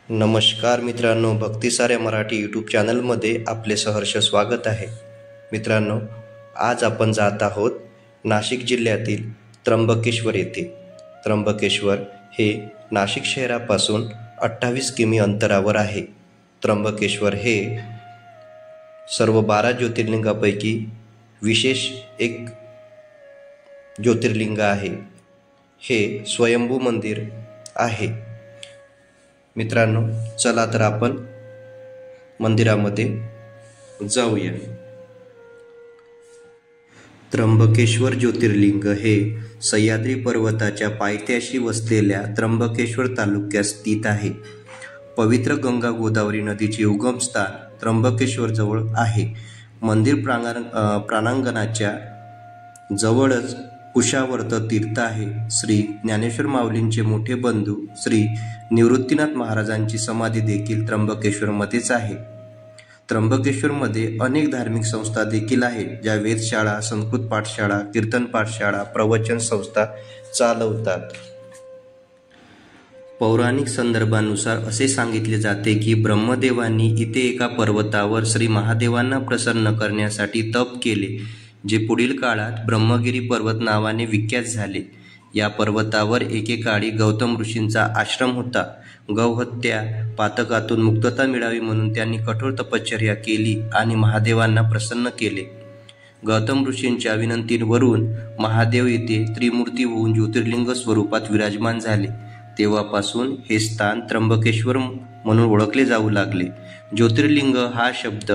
नमस्कार मित्रांनो, भक्तिसारे मराठी यूट्यूब चॅनलमध्ये आपले सहर्ष स्वागत आहे. मित्रांनो, आज आपण जात आहोत नाशिक जिल्ह्यातील त्र्यंबकेश्वर येथे. त्र्यंबकेश्वर हे नाशिक शहरापासून 28 किमी अंतरावर आहे. त्र्यंबकेश्वर हे सर्व 12 ज्योतिर्लिंगापैकी विशेष एक ज्योतिर्लिंग आहे. हे स्वयंभू मंदिर आहे. मित्रांनो, चला तर आपण मंदिरामध्ये जाऊया. त्र्यंबकेश्वर ज्योतिर्लिंग हे सह्याद्री पर्वताच्या पायथ्याशी वसलेल्या त्र्यंबकेश्वर तालुक्यात स्थित आहे. पवित्र गंगा गोदावरी नदीचे उगमस्थान त्र्यंबकेश्वर जवळ आहे. मंदिर प्रांगणाच्या जवळच कुशावर्त तीर्थ आहे. श्री ज्ञानेश्वर माऊलींचे मोठे बंधू श्री निवृत्तीनाथ महाराजांची समाधी देखील त्र्यंबकेश्वरमध्येच आहे. त्र्यंबकेश्वरमध्ये अनेक धार्मिक संस्था देखील आहेत, ज्या वेधशाळा, संस्कृत पाठशाळा, कीर्तन पाठशाळा, प्रवचन संस्था चालवतात. पौराणिक संदर्भानुसार असे सांगितले जाते की ब्रह्मदेवांनी इथे एका पर्वतावर श्री महादेवांना प्रसन्न करण्यासाठी तप केले, जे पुढील काळात ब्रह्मगिरी पर्वत नावाने विख्यात झाले. या पर्वतावर एकेकाळी गौतम ऋषींचा आश्रम होता. गौहत्या पातकातून मुक्तता मिळावी म्हणून त्यांनी कठोर तपश्चर्या केली आणि महादेवांना प्रसन्न केले. गौतम ऋषींच्या विनंतीवरून महादेव येथे त्रिमूर्ती होऊन ज्योतिर्लिंग स्वरूपात विराजमान झाले. तेव्हापासून हे स्थान त्र्यंबकेश्वर म्हणून ओळखले जाऊ लागले. ज्योतिर्लिंग हा शब्द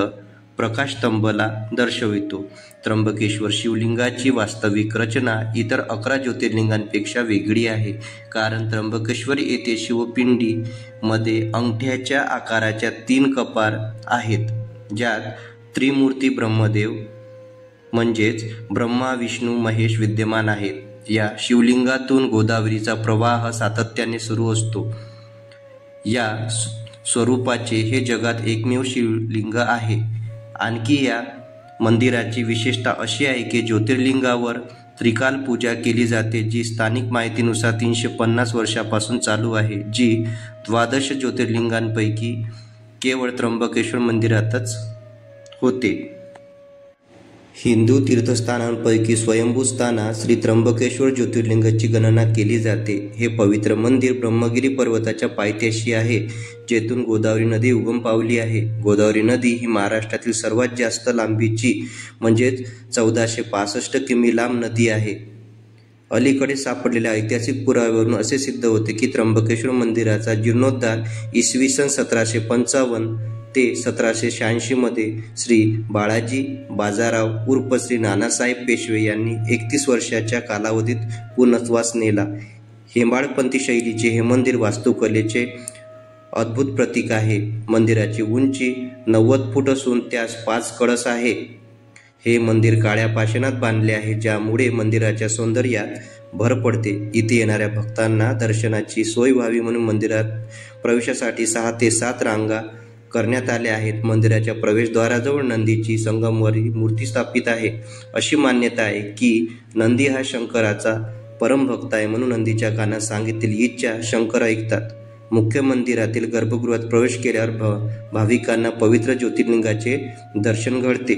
प्रकाशस्तंभला दर्शवितो. त्र्यंबकेश्वर शिवलिंगाची वास्तविक रचना इतर 11 ज्योतिर्लिंगांपेक्षा वेगळी आहे, कारण त्र्यंबकेश्वर येथे शिवपिंडी मध्ये अंगठ्याच्या आकाराच्या 3 कपार आहेत, ज्यात त्रिमूर्ती ब्रह्मदेव म्हणजेच ब्रह्मा, विष्णू, महेश विद्यमान आहेत. या शिवलिंगातून गोदावरीचा प्रवाह सातत्याने सुरू असतो. या स्वरूपाचे हे जगात एकमेव शिवलिंग आहे. आणखी या मंदिराची विशेषता अशी आहे की ज्योतिर्लिंगावर त्रिकाल पूजा केली जाते, जी स्थानिक माहितीनुसार 350 वर्षापासून चालू आहे, जी 12 ज्योतिर्लिंगांपैकी केवळ त्र्यंबकेश्वर मंदिरातच होते. हिंदू तीर्थस्थानांपैकी स्वयंभू स्थानात श्री त्र्यंबकेश्वर ज्योतिर्लिंगाची गणना केली जाते. हे पवित्र मंदिर ब्रह्मगिरी पर्वताच्या पायथ्याशी आहे, जेथून गोदावरी नदी उगम पावली आहे. गोदावरी नदी ही महाराष्ट्रातील सर्वात जास्त लांबीची म्हणजेच 1465 किमी लांब नदी आहे. अलीकडे सापडलेल्या ऐतिहासिक पुराव्यावरून असे सिद्ध होते की त्र्यंबकेश्वर मंदिराचा जीर्णोद्धार इसवी सन 1755 ते 1786 मध्ये श्री बाळाजी बाजाराव उर्फ श्री नानासाहेब पेशवे यांनी 31 वर्षाच्या कालावधीत पूर्णत्वास नेला. हेमाडपंथी शैलीचे हे मंदिर वास्तुकलेचे अद्भुत प्रतीक आहे. मंदिराची उंची 90 फूट असून त्यास 5 कळस आहे. हे मंदिर काळ्या पाषाणात बांधले आहे, ज्यामुळे मंदिराच्या सौंदर्यात भर पडते. इथे येणाऱ्या भक्तांना दर्शनाची सोय व्हावी म्हणून मंदिरात प्रवेशासाठी 6 ते 7 रांगा करण्यात आल्या आहेत. मंदिराच्या प्रवेशद्वाराजवळ नंदीची संगमरवरी मूर्ती स्थापित आहे. अशी मान्यता आहे की नंदी हा शंकराचा परमभक्त आहे, म्हणून नंदीच्या कानात सांगितलेली इच्छा शंकर ऐकतात. मुख्य मंदिरातील गर्भगृहात प्रवेश केल्यावर भाविकांना पवित्र ज्योतिर्लिंगाचे दर्शन घडते.